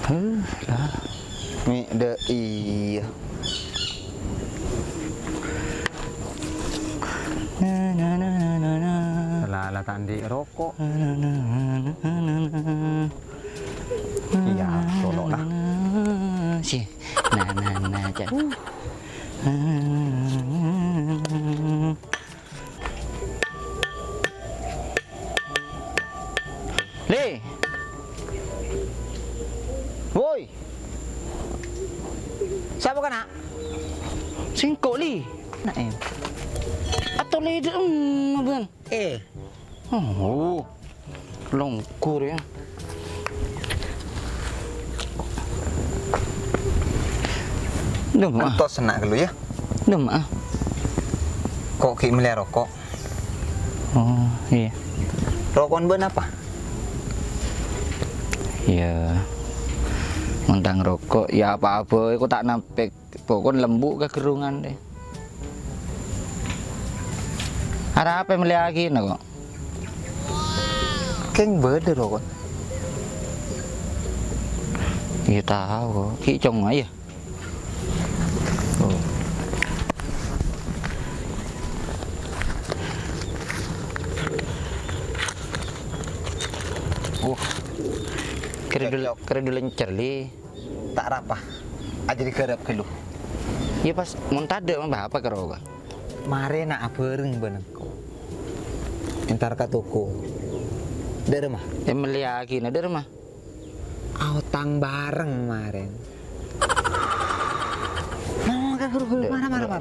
Lah. Mi de iya. Salah tandi rokok. Iya, solo lah. Si. Nah, Cak. Le. Woi. Siapa kan nak? Singkok li. Nak atau le bang. Oh. Longkur ya. Demah. Antos senak dulu ya. Demah. Kok ki melihara rokok? Oh, iya. Rokokan ben apa? Ya. Mentang rokok ya apa-apa aku tak nampek pokoknya lembut ke kerungan deh. Ada apa yang lagi nak kok? Keng beda rokok. Iya tahu kok. Ki cong aja. Kira lencer li. Tak rapah. Aja dikerap ke lu. Iya pas montade mah apa karo kok? Mare nak abereng bener. Entar ka toko. Dari mah? Yang meliaki na dari mah. Autang bareng kemarin.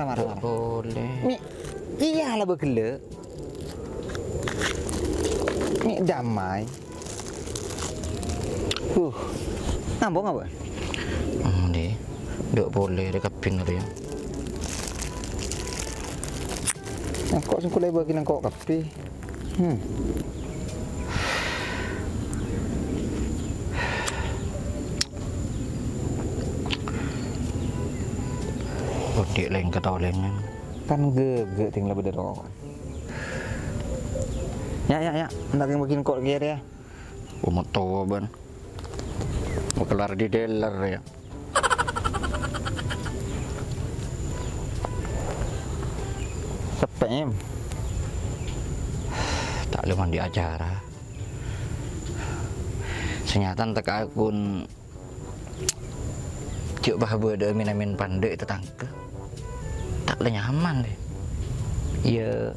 Marah. Boleh. Mi, iya lah begele. Mi damai. Nambung apa? Deh. Dok boleh dekapin ada ya. Nah, kok sengkulai bagi nang kok kapi. Udik lain kata lengan. Kan gege tinggal beda rokok. Ya. Ntar yang bikin kok gear ya. Mau tahu ban. Mau kelar di dealer ya. Sepem. Tak lumayan di acara. Senyatan tak akun cuk bahabu ada min pandai itu tangke. Tak le nyaman deh. Ya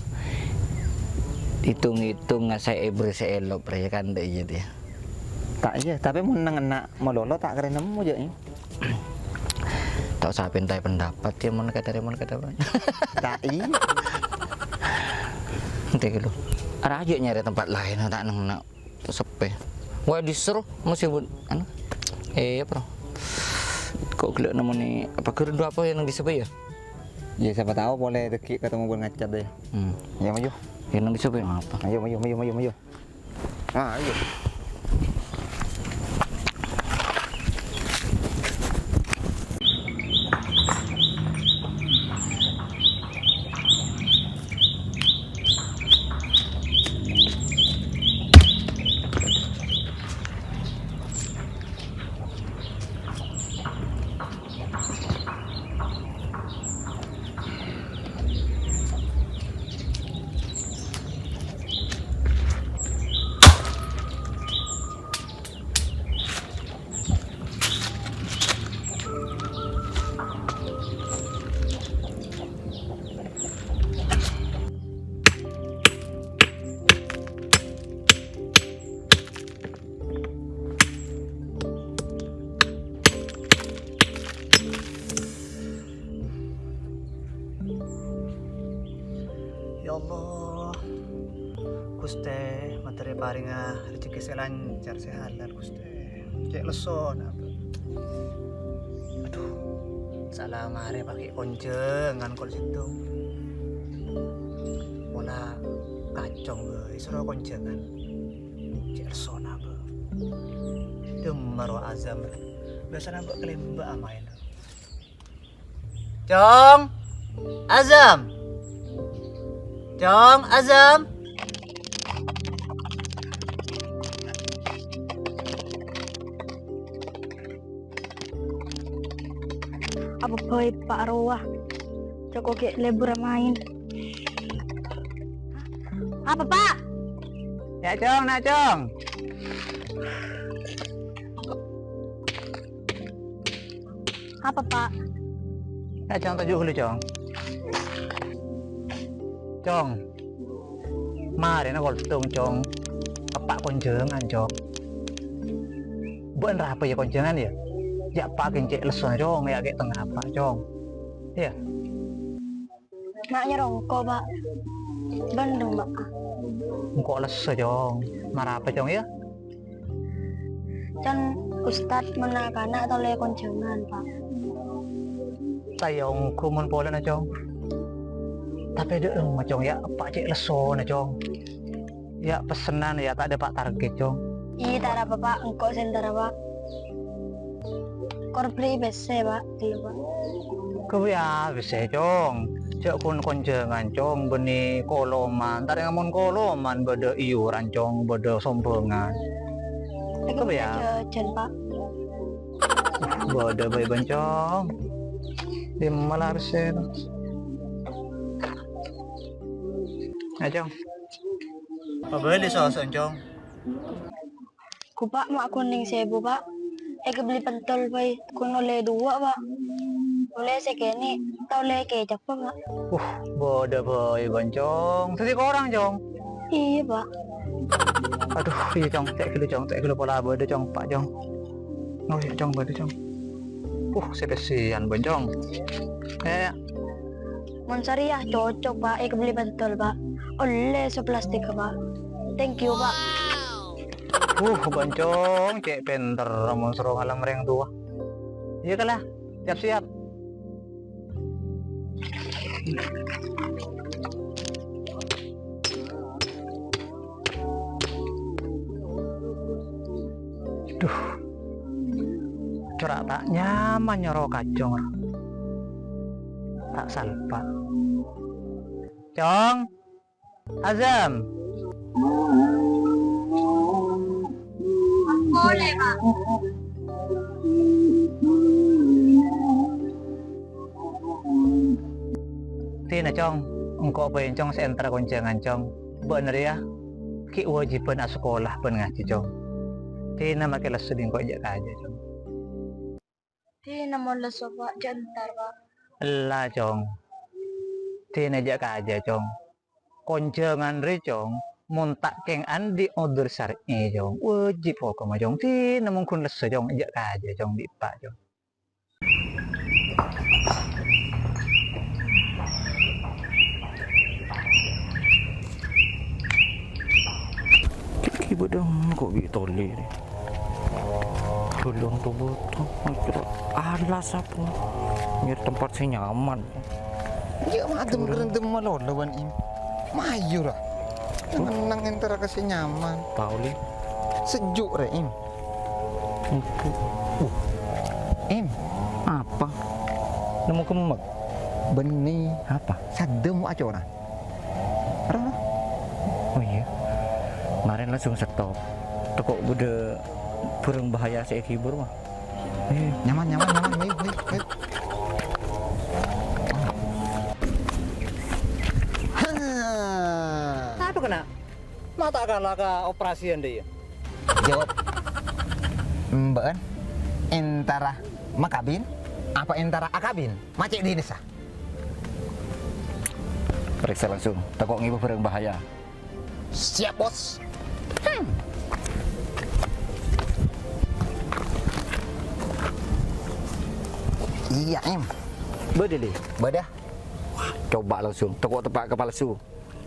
hitung-hitung saya elok ya kan deh gitu ya. Tak iya, tapi mau enak mau lolo tak keren nemu aja ini. Tak usah pintai pendapat ya mau kata apa. Tak iya. Nanti gitu. Ada aja nyari tempat lain tak nak sepe. Wah disuruh masih buat anu. Bro. Kok gelak namanya apa kerendu apa yang disepe ya? Ya siapa tahu boleh deki ketemu buat ngacat deh. Ya maju. Yang disepe apa? Ayo maju. Ah, ayo. Ya Allah, Gusti, materi paringa rezeki selancar sehalal Gusti. Cek leson apa? Aduh, salah mare pakai konjengan kol situ. Pola kacong be, isro konjengan. Cek leson apa? Demar wa azam. Biasanya mbak kelimba amain. Jong, Azam. Jong, Azam. Apa boy Pak Arwah? Joko kayak lebur main. Apa Pak? Ya Cong, nak Cong. Apa Pak? Nak Cong tujuh dulu Cong. Cong. Mari nak goltung Cong. Apa konjengan Cong? Bukan apa ya konjengan ya? Ya Pak kencik leson Cong, ya kayak tengah apa Cong. Ya. Nak nyerongko Pak. Bandung Pak. Engkau leso Cong. Marah apa Cong ya? Can Ustadz menakanak atau le konjangan Pak. Tayong kumun pola na Cong. Tapi ada rumah Cong ya, Pak cik leso na Cong. Ya pesenan ya tak ada Pak target Cong. Iya tak ada apa Pak, engkau sendara Pak. Kor beli BC Pak, dulu Pak. Kau ya bisa Cong. Cak kun konjengan Cong beni koloman. Tadi ngamun koloman beda iuran Cong, beda sombongan. Aku Kau ya jajan Pak. beda bayi Cong. Di malah harusnya. Nah Cong. Apa beli sosan Cong? Ku Pak mak kuning sebu Pak. Eka beli pentol Pak. Kuno le dua Pak. Boleh sekene, tau le kecap Pak. Beda bayi Cong. Tadi kau orang Cong. Iya Pak. Aduh, iya Cong, tak kilo pola beda Cong, Pak Cong. Oh iya Cong, beda Cong. Sepesian Cong. Ya. Monsari ya cocok Pak. Eka beli pentol Pak. Oleh so plastik Pak. Thank you Pak. Boncong, cek pinter, mau suruh ngalam yang tua. Iya kalah, siap-siap. Duh, corak tak nyaman nyoro kacong. Tak salpa. Cong, Azam. Boleh Pak. Tina Cong, engkau pengen Cong sentra konjangan Cong. Bener ya, ki wajiban sekolah pen ngaji Cong. Tina makai lesu ding kok aja aja Cong. Tina mau leso Pak, jantar Pak. Lah Cong. Tina aja aja Cong. Konjangan re Cong. Muntak keng andi order syar'i Cong. Wajib hukum Cong. Tina mungkin lesu Cong aja aja Cong di Pak Cong. Ibu dong kok bitoli ni. Tolong tu betul. Alas apa? Nyari tempat saya nyaman. Ya madem kerendam malah lawan im. Mayu lah. Menang antara kasih nyaman. Pauli. Sejuk re im. Im, Apa? nemu kemek. Benih Apa? sadem aja orang. Oh iya. Kemarin langsung stop. Tekok bude burung bahaya saya hibur mah. Nyaman. Ayo. Apa kena? Mata kalah ke operasian dia. Jawab. Mbak, entara makabin apa entara akabin? Macet di desa. Periksa langsung. Tekok ngibu burung bahaya. Siap bos. Iya em. Bedeli. Bedah. Coba langsung. Tekok tepak kepala su.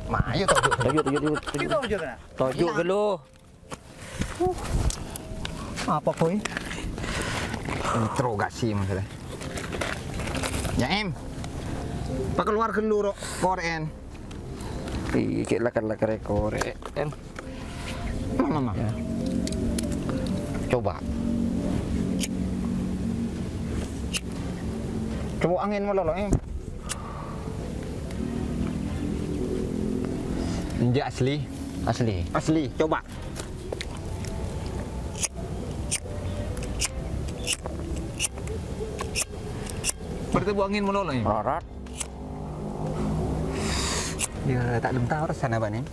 Mayu tuh. Tajuk. Kita aja kena. Tajuk ke lu. Apa koi? Interogasi masalah. Ya em. Pak keluar dulu koren. Ikit lah rekor. Mama. Ya. Coba. Coba angin melolo em. Ini asli. Asli. Coba. Berarti buangin mulu nih. Rorat. Ya tak belum tahu rasanya apa nih.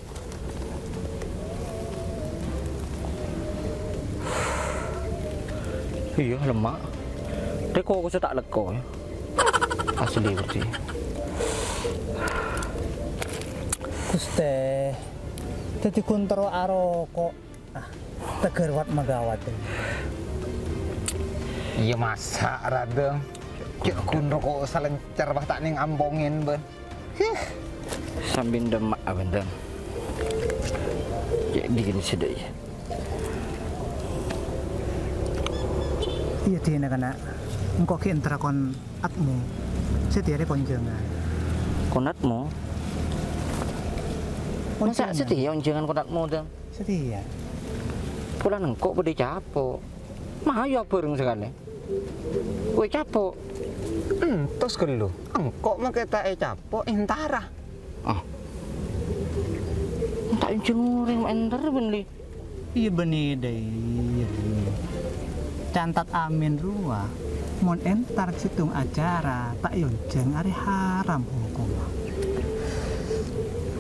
Iya lemak. Teko aku tak leko ya. Asli berarti. Guste. Dadi kuntro aroko. Teger wat magawat. Iya masa radeng. Cek kun rokok salencer bah tak ning ambongin ben. Sambil demak abang. Jadi gini sedih. Iya dina kana. Engko ki entera kon atmu. Setiare konjengan. Konatmu. Masa setia jangan konatmu tuh. Setia. Pulang engkau pada capok. Mah ya bareng sekali. Gue capok. Entos ke lu. Engkok mah kita capok intara. Ah. Tak jengureng entar benih. Iya benih deh. Cantat amin ruah. Mon entar situng acara tak yonjeng ari haram hukum.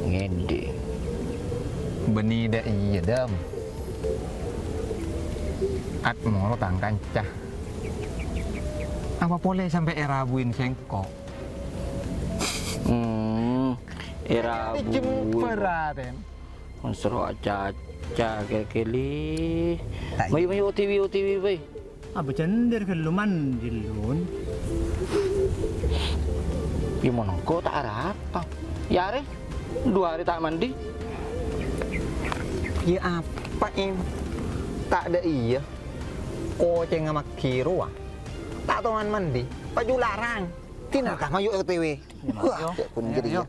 Ngede. Benih dah iya dam. At mau tang kancah. Apa boleh sampai erabuin sengkok? Era Jemperaten. Monstro aja keli. Tak Mayu OTW bay. Abu cender keluman jilun. Gimana kok tak ada apa? Ya re, 2 hari tak mandi. Ya apa ini? Tak ada iya. Koceng sama kiro ah. Tak tahuan mandi. Baju larang. Tinakah mayu OTW. Wah, pun jadi ya.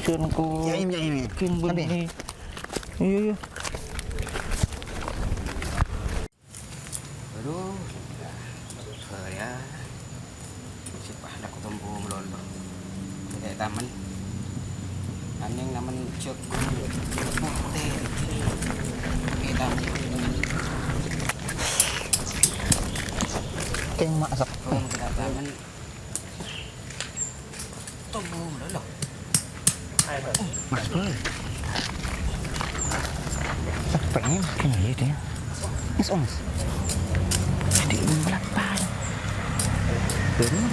Isunku. Ya ini. Kin benih. Iya. Aduh, saya siapa nak ketemu melolo di taman. Anjing naman cek putih kita Keng masak. di taman. Tunggu melolo. Mas boy. Pengen Iya deh. Mas Ons. Di belakang. Bener.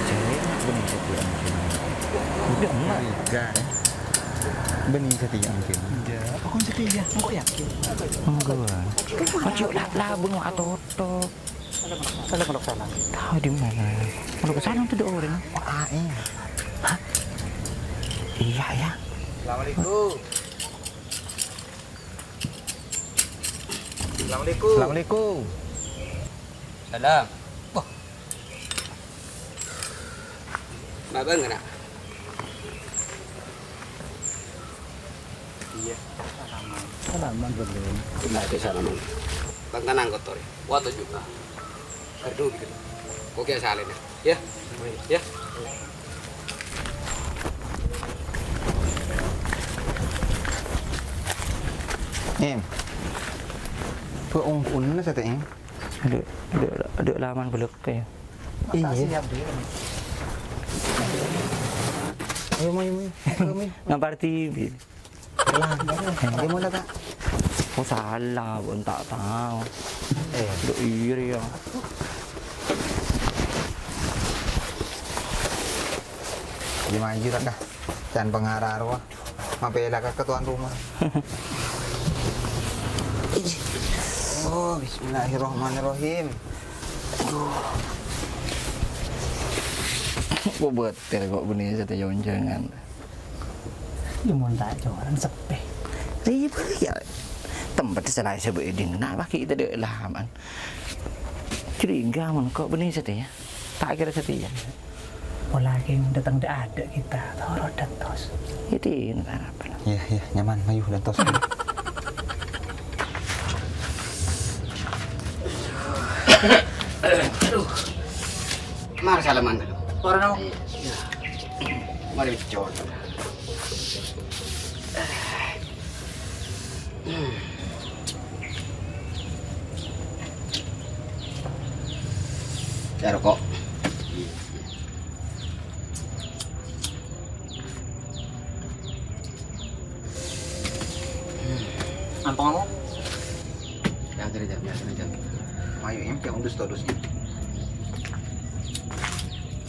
Cewek benih setia mungkin. Udah enggak. Tiga. Benih setia mungkin. Ya, apa kon setia? Engko yakin. Enggak. Ojo lah bung atau toto. Salah kalau salah. Tahu di mana? Kalau ke sana tuh ada orang. Wah, iya. Iya ya. Assalamualaikum. Assalamualaikum. Assalamualaikum. Salam. Wah. Mabang enggak? Iya. Salaman belum. Nah, itu salaman. Bang tenang kotor. Waktu juga. Aduh gitu. Kok kayak salin ya? Ya. Em. Ông uốn nó sẽ tỉnh. Ada laman beluk kayak. Iya. Siap dia. Ayo main. Ngampar TV. Lah, dia mau tak? Oh salah, pun tak tahu. Udah iri ya. Dia maju tak dah. Jangan pengarah arwah. Mapela ke tuan rumah. Oh, bismillahirrahmanirrahim. Kok betul kok benih sate jangan. Ya mau tak orang sepe. Ribet ya. Tempat selai sebut edin. Nak bagi kita dek laman. Curiga man kok benih sate ya. Tak kira sate ya. Pola yang datang dah ada kita. Tahu rodat tos. Itu apa? Iya, nyaman, mayu dan tos. Aduh. Mari salaman dulu. Orang mau. Mari coba. Saya rokok. Ampang mo? Jangan terjam, jangan terjam. Ayo em jangan dus ini.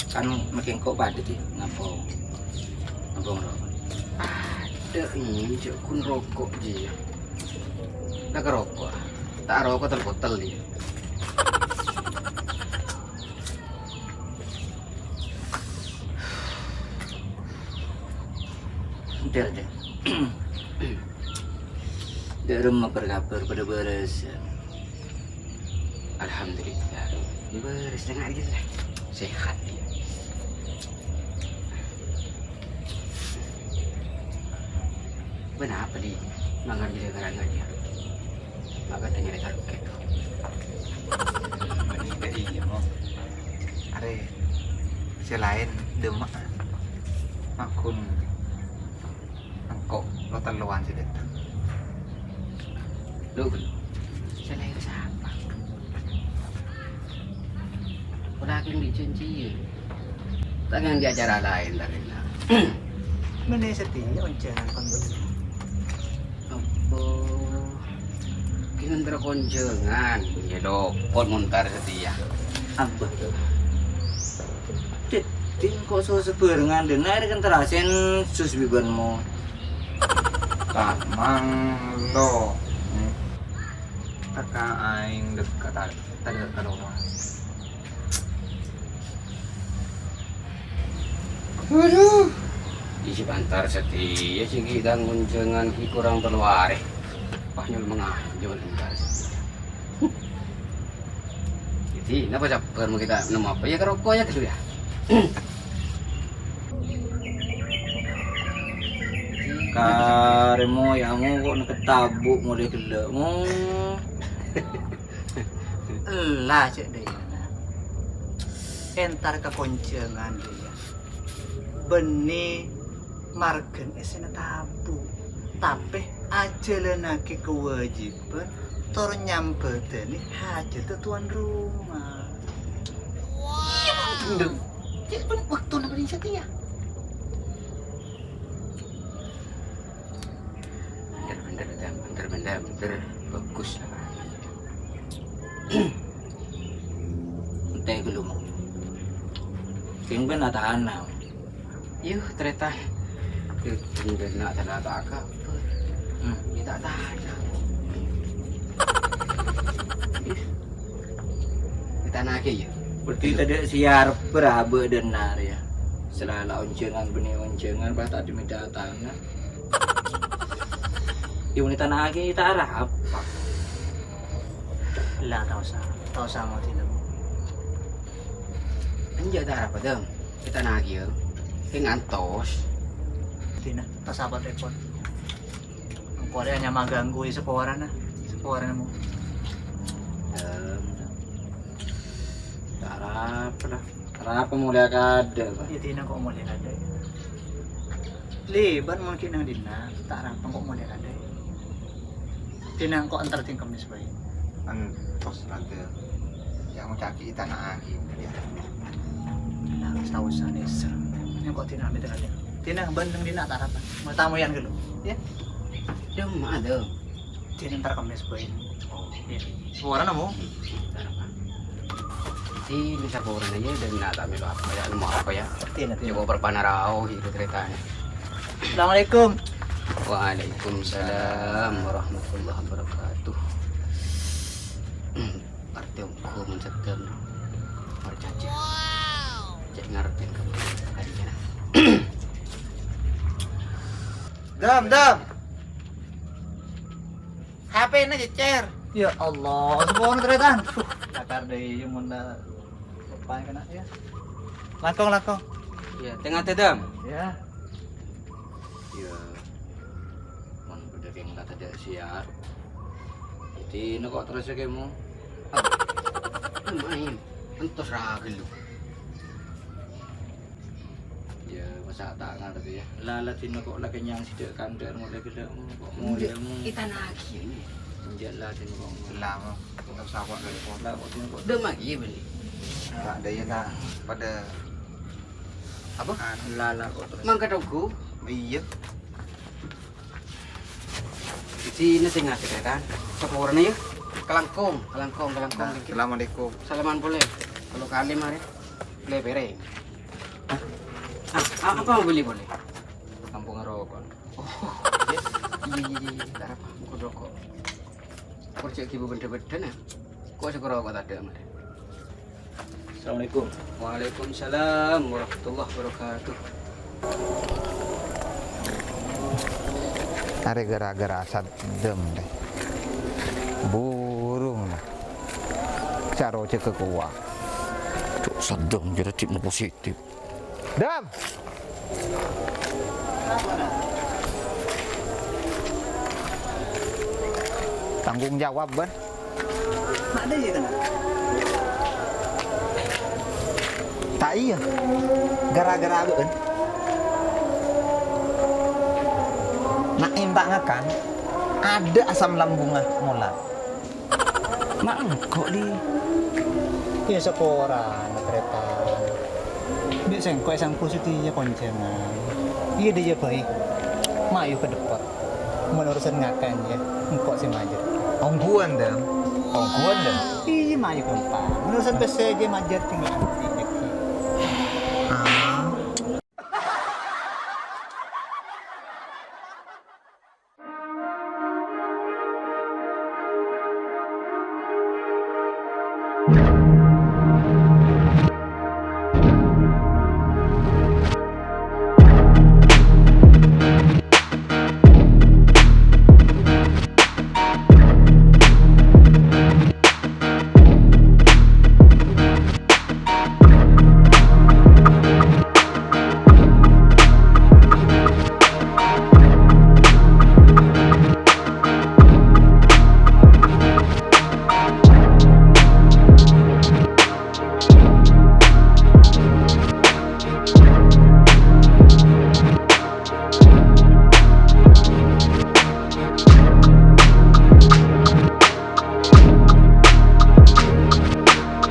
Kan makin kok pada sih ngapo ngerokok. Ada ini cok kun rokok dia. Tak rokok. Tak rokok terbotel dia. Udah deh. Di rumah berkabar pada beres. Alhamdulillah. Beres dengan aja lah. Sehat dia. Kenapa di makan jadi garangan dia? Maka tanya dia taruh gitu. Iya mau. Are selain demak akun angkok lo teluan sih det. Lu selain siapa? Udah akhirnya dijanji. Tak yang di acara lain dari lah. Mana setia oncengan kon bener. Apa? Kini terkonjengan. Ya dopot muntar setia. Apa tuh? Tin kok so sebarengan dengar kan terasen sus bibanmu. Tamang lo. Taka aing dekat tadi dekat rumah. Aduh. Isi bantar setia si kita ngunjengan ki kurang terluare. Pahnyol mengajuh bentar. Jadi, kenapa caper mau kita nemu apa ya kerokoknya dulu ya? Karemo yamu kok neketabuk mulai gelemu. Lah cek deh. Entar kekoncengan dia. Beni margen esena tabu. Tapi aja lenake kewajiban tor nyambeteni hajat tuan rumah. Gendeng. Jadi waktu nak setia. Bener. Bagus lah. Entah gelum. King ben atahana. Yuh, ternyata. Bener nak tanah tak apa. Kita tak ada. Kita nak ya. Berarti tadi siar berabe denar ya. Selala oncengan benih oncengan bata diminta tanah. Yung ni tanah lagi kita arah apa? Lah tahu sa mo tinam. Anjak dah apa dong? Kita nak ya. Ngantos. Tina, tas apa telepon? Ang Korea hanya maganggu sa pawaran mo. Harap lah. Harap mulai kada. Ya tina kok mo din ada. Liban mo kinang din na, tarapan kok mo din ada. Tina kok antar tingkam ni sabay. Antos nanti yang mau caki tanah lagi dia. Lah tahu sa ni sir. Yang kok tina mi ada. Tina bandeng din na tarapan. Matamu yan galo. Ya. Dong ada. Tina antar kami sabay. Ya. Pawaran mo. Si bisa boran aja dan nak tak melu apa ya, mau apa ya? Tina. Coba berpanarau itu ceritanya. Assalamualaikum. Waalaikumsalam warahmatullahi wabarakatuh. Arti aku mencetam bercaci. Cek ngarepin kamu aja. Dam. HP na cecer. Ya Allah, semua tretan. Nakar deh yung muna papain ka na ya. Langkong. Ya, tengah tedam. Ya. Ya. Mon udah yang nggak ada siar. Jadi nak kok terus kamu. Main. Entos ragil lu. Ya, masak tak ngerti ya. Lala tino kok lagi yang sidak kantor mulai gede kok mulai mu. Kita lagi ini. Menjala tino kok. Lama, untuk sawak dari kota. Lah kok tino kok. Udah lagi beli. Tak ada ya tak pada apa? Lala kok terus. Mangka dogu. Iya. Di sini sih ngasih kan. Sekurang ya. Kelangkong. Assalamualaikum. Salaman boleh. Kalau kali mari. Boleh bere. Apa mau beli boleh? Kampung rokok. Iya. Tak apa. Mau rokok. Kerja ibu benda-benda nah. Kok sekurang rokok tak ada mari. Assalamualaikum. Waalaikumsalam warahmatullahi wabarakatuh. Are gara-gara sadem deh. Burung lah. Caro cek ke kuah. Cuk sedang jadi tip positif. Dam. Tanggung jawab ban. Ada ya kan? Tak iya. Gara-gara ben. Naim tak ngakan. Ada asam lambungnya mola. Mak kok di Ya sekoran kereta. Dia sengkok sang positif ya koncengan. Iya dia baik. Mayu ke depan. Menurusan ngakan ya. Engkok si majer. Ongkuan dam. Ongkuan dam. Iya mayu ke depan. Menurusan pese dia majer tinggal nanti.